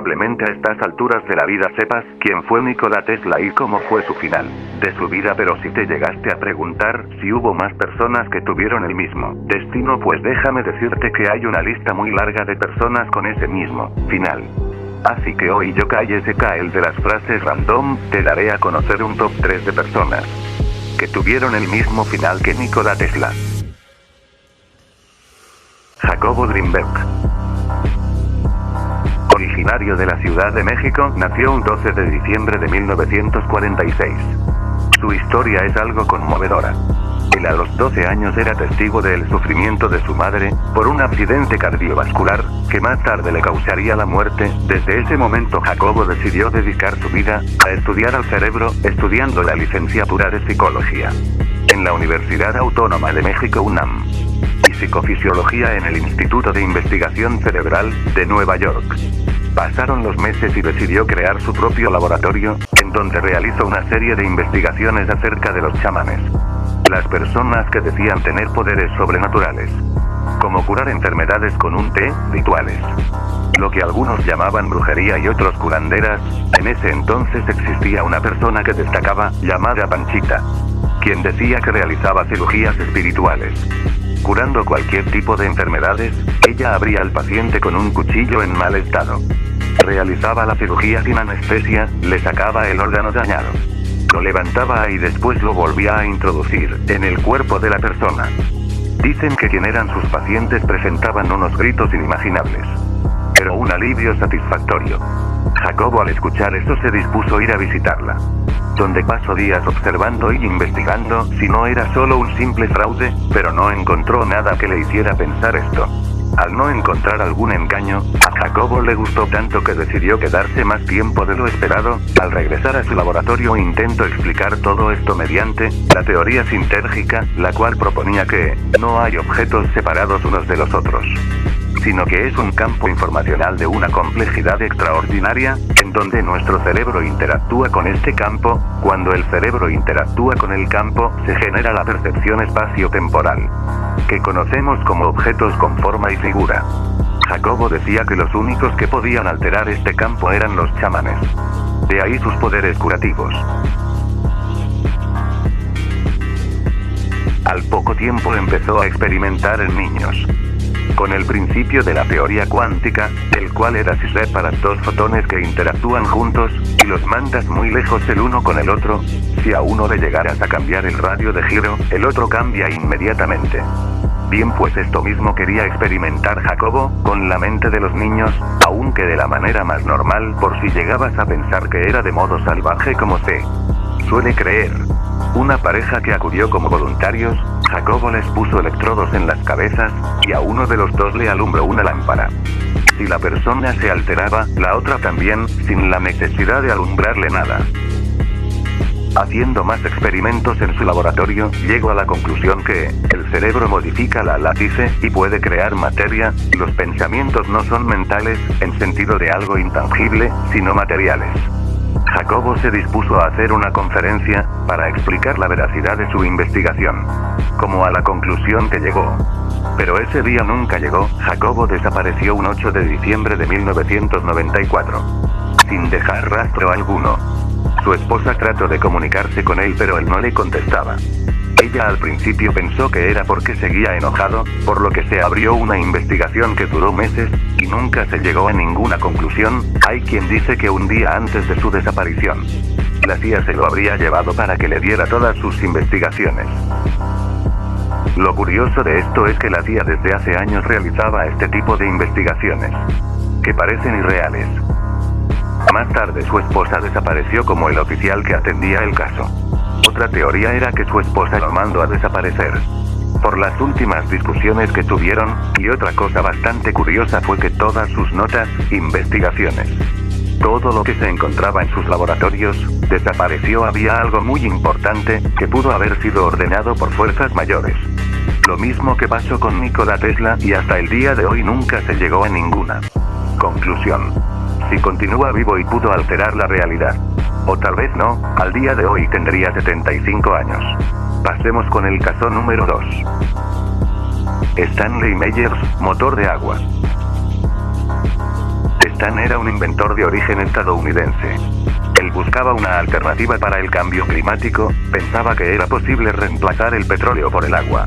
probablemente a estas alturas de la vida sepas quién fue Nikola Tesla y cómo fue su final de su vida, pero si te llegaste a preguntar si hubo más personas que tuvieron el mismo destino, pues déjame decirte que hay una lista muy larga de personas con ese mismo final. Así que hoy yo KSK, el de las frases random, te daré a conocer un top 3 de personas que tuvieron el mismo final que Nikola Tesla. Jacobo Grinberg. Originario de la Ciudad de México, nació un 12 de diciembre de 1946. Su historia es algo conmovedora. Él a los 12 años era testigo del sufrimiento de su madre por un accidente cardiovascular que más tarde le causaría la muerte. Desde ese momento Jacobo decidió dedicar su vida a estudiar al cerebro, estudiando la licenciatura de psicología en la Universidad Autónoma de México UNAM y psicofisiología en el Instituto de Investigación Cerebral de Nueva York. Pasaron los meses y decidió crear su propio laboratorio, en donde realizó una serie de investigaciones acerca de los chamanes, las personas que decían tener poderes sobrenaturales, como curar enfermedades con un té, rituales, lo que algunos llamaban brujería y otros curanderas. En ese entonces existía una persona que destacaba, llamada Panchita, quien decía que realizaba cirugías espirituales. Curando cualquier tipo de enfermedades, ella abría al paciente con un cuchillo en mal estado. Realizaba la cirugía sin anestesia, le sacaba el órgano dañado, lo levantaba y después lo volvía a introducir en el cuerpo de la persona. Dicen que quien eran sus pacientes presentaban unos gritos inimaginables, pero un alivio satisfactorio. Jacobo, al escuchar eso, se dispuso a ir a visitarla, donde pasó días observando y investigando si no era solo un simple fraude, pero no encontró nada que le hiciera pensar esto. Al no encontrar algún engaño, a Jacobo le gustó tanto que decidió quedarse más tiempo de lo esperado. Al regresar a su laboratorio intentó explicar todo esto mediante la teoría sintérgica, la cual proponía que no hay objetos separados unos de los otros, sino que es un campo informacional de una complejidad extraordinaria, en donde nuestro cerebro interactúa con este campo. Cuando el cerebro interactúa con el campo, se genera la percepción espacio-temporal, que conocemos como objetos con forma y figura. Jacobo decía que los únicos que podían alterar este campo eran los chamanes. De ahí sus poderes curativos. Al poco tiempo empezó a experimentar en niños con el principio de la teoría cuántica, el cual era si separas dos fotones que interactúan juntos, y los mandas muy lejos el uno con el otro, si a uno le llegaras a cambiar el radio de giro, el otro cambia inmediatamente. Bien, pues esto mismo quería experimentar Jacobo con la mente de los niños, aunque de la manera más normal, por si llegabas a pensar que era de modo salvaje como se suele creer. Una pareja que acudió como voluntarios, Jacobo les puso electrodos en las cabezas, y a uno de los dos le alumbró una lámpara. Si la persona se alteraba, la otra también, sin la necesidad de alumbrarle nada. Haciendo más experimentos en su laboratorio, llegó a la conclusión que el cerebro modifica la látice y puede crear materia. Los pensamientos no son mentales, en sentido de algo intangible, sino materiales. Jacobo se dispuso a hacer una conferencia para explicar la veracidad de su investigación, como a la conclusión que llegó. Pero ese día nunca llegó. Jacobo desapareció un 8 de diciembre de 1994, sin dejar rastro alguno. Su esposa trató de comunicarse con él, pero él no le contestaba. Ella al principio pensó que era porque seguía enojado, por lo que se abrió una investigación que duró meses, y nunca se llegó a ninguna conclusión. Hay quien dice que un día antes de su desaparición, la CIA se lo habría llevado para que le diera todas sus investigaciones. Lo curioso de esto es que la CIA desde hace años realizaba este tipo de investigaciones, que parecen irreales. Más tarde su esposa desapareció como el oficial que atendía el caso. Otra teoría era que su esposa lo mandó a desaparecer por las últimas discusiones que tuvieron, y otra cosa bastante curiosa fue que todas sus notas, investigaciones, todo lo que se encontraba en sus laboratorios, desapareció. Había algo muy importante que pudo haber sido ordenado por fuerzas mayores. Lo mismo que pasó con Nikola Tesla, y hasta el día de hoy nunca se llegó a ninguna conclusión. Si continúa vivo y pudo alterar la realidad, o tal vez no, al día de hoy tendría 75 años. Pasemos con el caso número 2. Stanley Meyers, motor de agua. Stan era un inventor de origen estadounidense. Él buscaba una alternativa para el cambio climático, pensaba que era posible reemplazar el petróleo por el agua.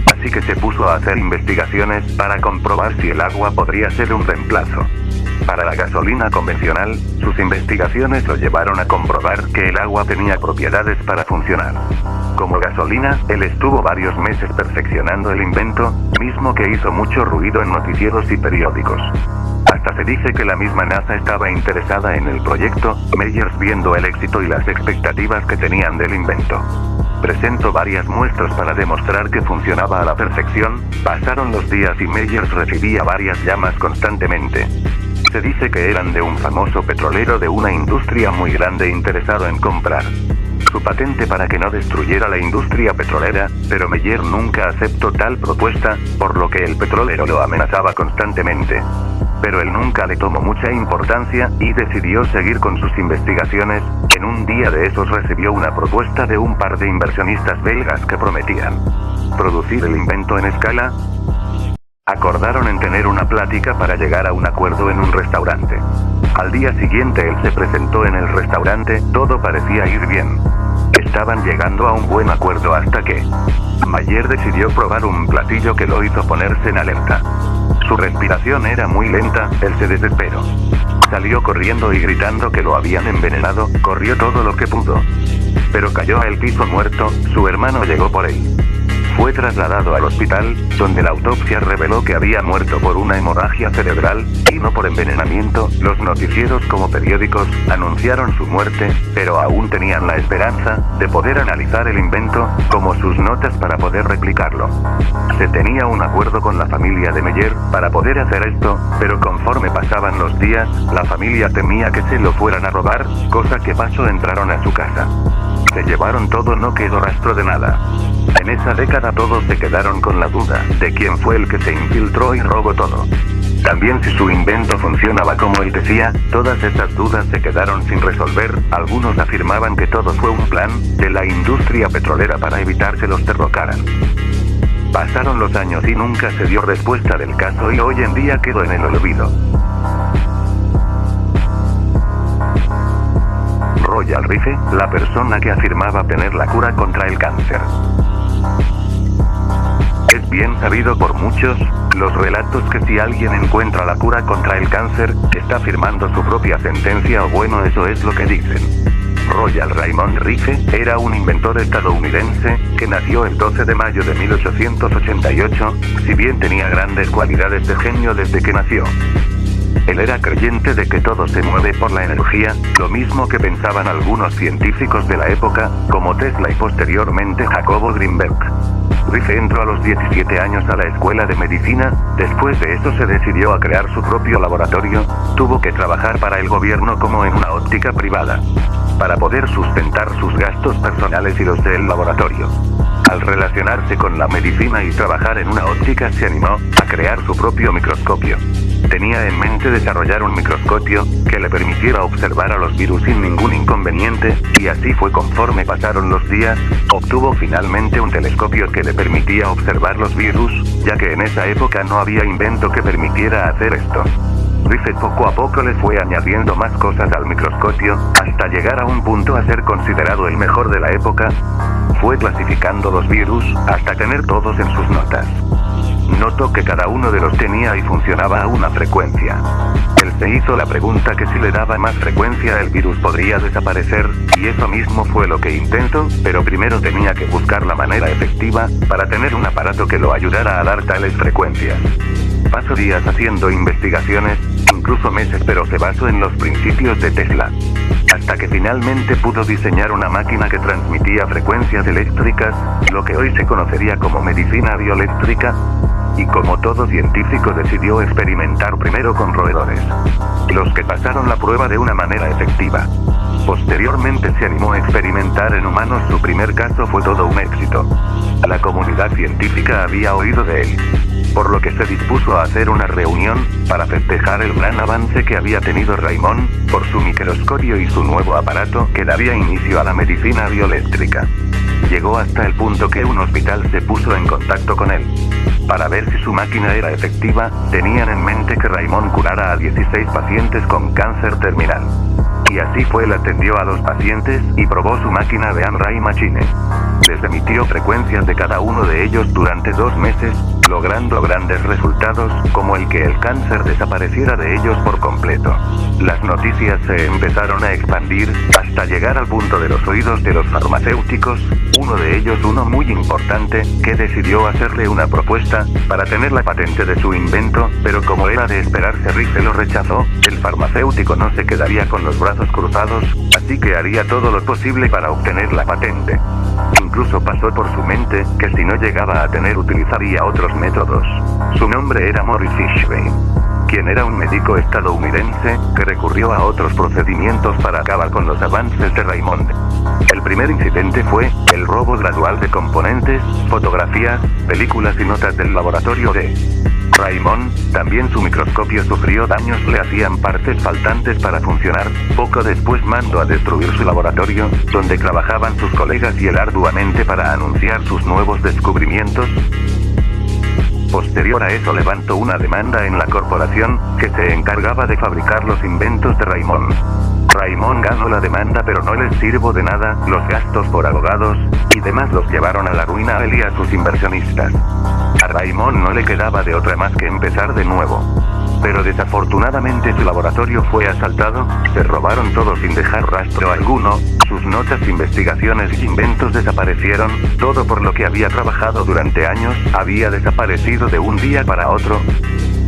Así que se puso a hacer investigaciones para comprobar si el agua podría ser un reemplazo. Para la gasolina convencional, sus investigaciones lo llevaron a comprobar que el agua tenía propiedades para funcionar. Como gasolina, él estuvo varios meses perfeccionando el invento, mismo que hizo mucho ruido en noticieros y periódicos. Hasta se dice que la misma NASA estaba interesada en el proyecto, Meyers viendo el éxito y las expectativas que tenían del invento. Presentó varias muestras para demostrar que funcionaba a la perfección, pasaron los días y Meyers recibía varias llamas constantemente. Se dice que eran de un famoso petrolero de una industria muy grande interesado en comprar su patente para que no destruyera la industria petrolera, pero Meyer nunca aceptó tal propuesta, por lo que el petrolero lo amenazaba constantemente. Pero él nunca le tomó mucha importancia, y decidió seguir con sus investigaciones. En un día de esos recibió una propuesta de un par de inversionistas belgas que prometían producir el invento en escala. Acordaron en tener una plática para llegar a un acuerdo en un restaurante. Al día siguiente él se presentó en el restaurante, todo parecía ir bien. Estaban llegando a un buen acuerdo hasta que Meyer decidió probar un platillo que lo hizo ponerse en alerta. Su respiración era muy lenta, él se desesperó. Salió corriendo y gritando que lo habían envenenado, corrió todo lo que pudo. Pero cayó al piso muerto, su hermano llegó por él. Fue trasladado al hospital, donde la autopsia reveló que había muerto por una hemorragia cerebral, y no por envenenamiento. Los noticieros como periódicos anunciaron su muerte, pero aún tenían la esperanza de poder analizar el invento, como sus notas para poder replicarlo. Se tenía un acuerdo con la familia de Meyer para poder hacer esto, pero conforme pasaban los días, la familia temía que se lo fueran a robar, cosa que pasó. Entraron a su casa. Se llevaron todo, no quedó rastro de nada. En esa década todos se quedaron con la duda de quién fue el que se infiltró y robó todo. También si su invento funcionaba como él decía, todas esas dudas se quedaron sin resolver. Algunos afirmaban que todo fue un plan de la industria petrolera para evitar que los derrocaran. Pasaron los años y nunca se dio respuesta del caso, y hoy en día quedó en el olvido. Royal Rife, la persona que afirmaba tener la cura contra el cáncer. Es bien sabido por muchos los relatos que si alguien encuentra la cura contra el cáncer, está firmando su propia sentencia, o bueno, eso es lo que dicen. Royal Raymond Rife era un inventor estadounidense que nació el 12 de mayo de 1888, si bien tenía grandes cualidades de genio desde que nació. Él era creyente de que todo se mueve por la energía, lo mismo que pensaban algunos científicos de la época, como Tesla y posteriormente Jacobo Greenberg. Rife entró a los 17 años a la escuela de medicina. Después de eso se decidió a crear su propio laboratorio. Tuvo que trabajar para el gobierno como en una óptica privada, para poder sustentar sus gastos personales y los del laboratorio. Al relacionarse con la medicina y trabajar en una óptica, se animó a crear su propio microscopio. Tenía en mente desarrollar un microscopio que le permitiera observar a los virus sin ningún inconveniente, y así fue conforme pasaron los días. Obtuvo finalmente un telescopio que le permitía observar los virus, ya que en esa época no había invento que permitiera hacer esto. Rife poco a poco le fue añadiendo más cosas al microscopio, hasta llegar a un punto a ser considerado el mejor de la época. Fue clasificando los virus, hasta tener todos en sus notas. Notó que cada uno de los tenía y funcionaba a una frecuencia. Él se hizo la pregunta que si le daba más frecuencia el virus podría desaparecer, y eso mismo fue lo que intentó, pero primero tenía que buscar la manera efectiva para tener un aparato que lo ayudara a dar tales frecuencias. Pasó días haciendo investigaciones, incluso meses, pero se basó en los principios de Tesla, hasta que finalmente pudo diseñar una máquina que transmitía frecuencias eléctricas, lo que hoy se conocería como medicina bioeléctrica. Y como todo científico decidió experimentar primero con roedores, los que pasaron la prueba de una manera efectiva. Posteriormente se animó a experimentar en humanos. Su primer caso fue todo un éxito. La comunidad científica había oído de él, por lo que se dispuso a hacer una reunión para festejar el gran avance que había tenido Raymond por su microscopio y su nuevo aparato que daría inicio a la medicina bioeléctrica. Llegó hasta el punto que un hospital se puso en contacto con él para ver ver si su máquina era efectiva, tenían en mente que Raymond curara a 16 pacientes con cáncer terminal. Y así fue, él atendió a 2 pacientes, y probó su máquina de MRI Machine. Les emitió frecuencias de cada uno de ellos durante 2 meses, logrando grandes resultados, como el que el cáncer desapareciera de ellos por completo. Las noticias se empezaron a expandir, hasta llegar al punto de los oídos de los farmacéuticos, uno de ellos, uno muy importante, que decidió hacerle una propuesta, para tener la patente de su invento, pero como era de esperarse, Rife lo rechazó. El farmacéutico no se quedaría con los brazos cruzados, así que haría todo lo posible para obtener la patente. Incluso pasó por su mente, que si no llegaba a tener, utilizaría otros métodos. Su nombre era Morris Fishbane, quien era un médico estadounidense, que recurrió a otros procedimientos para acabar con los avances de Raymond. El primer incidente fue el robo gradual de componentes, fotografías, películas y notas del laboratorio de Raymond. También su microscopio sufrió daños, le hacían partes faltantes para funcionar. Poco después mandó a destruir su laboratorio, donde trabajaban sus colegas, y él arduamente para anunciar sus nuevos descubrimientos. Posterior a eso levantó una demanda en la corporación, que se encargaba de fabricar los inventos de Raymond. Raymond ganó la demanda, pero no les sirvió de nada, los gastos por abogados y demás los llevaron a la ruina a él y a sus inversionistas. A Raymond no le quedaba de otra más que empezar de nuevo. Pero desafortunadamente su laboratorio fue asaltado, se robaron todo sin dejar rastro alguno, sus notas, investigaciones y inventos desaparecieron, todo por lo que había trabajado durante años, había desaparecido de un día para otro.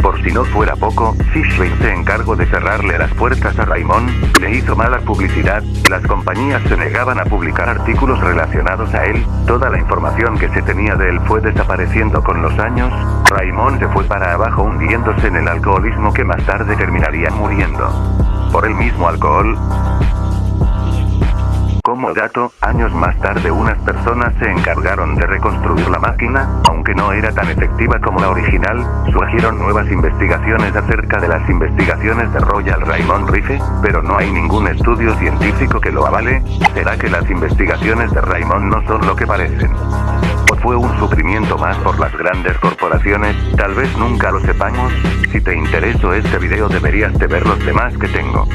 Por si no fuera poco, Fishbane se encargó de cerrarle las puertas a Raymond, le hizo mala publicidad, las compañías se negaban a publicar artículos relacionados a él, toda la información que se tenía de él fue desapareciendo con los años. Raymond se fue para abajo, hundiéndose en el alcoholismo, que más tarde terminaría muriendo por el mismo alcohol. Como dato, años más tarde unas personas se encargaron de reconstruir la máquina, aunque no era tan efectiva como la original. Surgieron nuevas investigaciones acerca de las investigaciones de Royal Raymond Rife, pero no hay ningún estudio científico que lo avale. ¿Será que las investigaciones de Raymond no son lo que parecen? ¿O fue un sufrimiento más por las grandes corporaciones? Tal vez nunca lo sepamos. Si te interesó este video, deberías de ver los demás que tengo.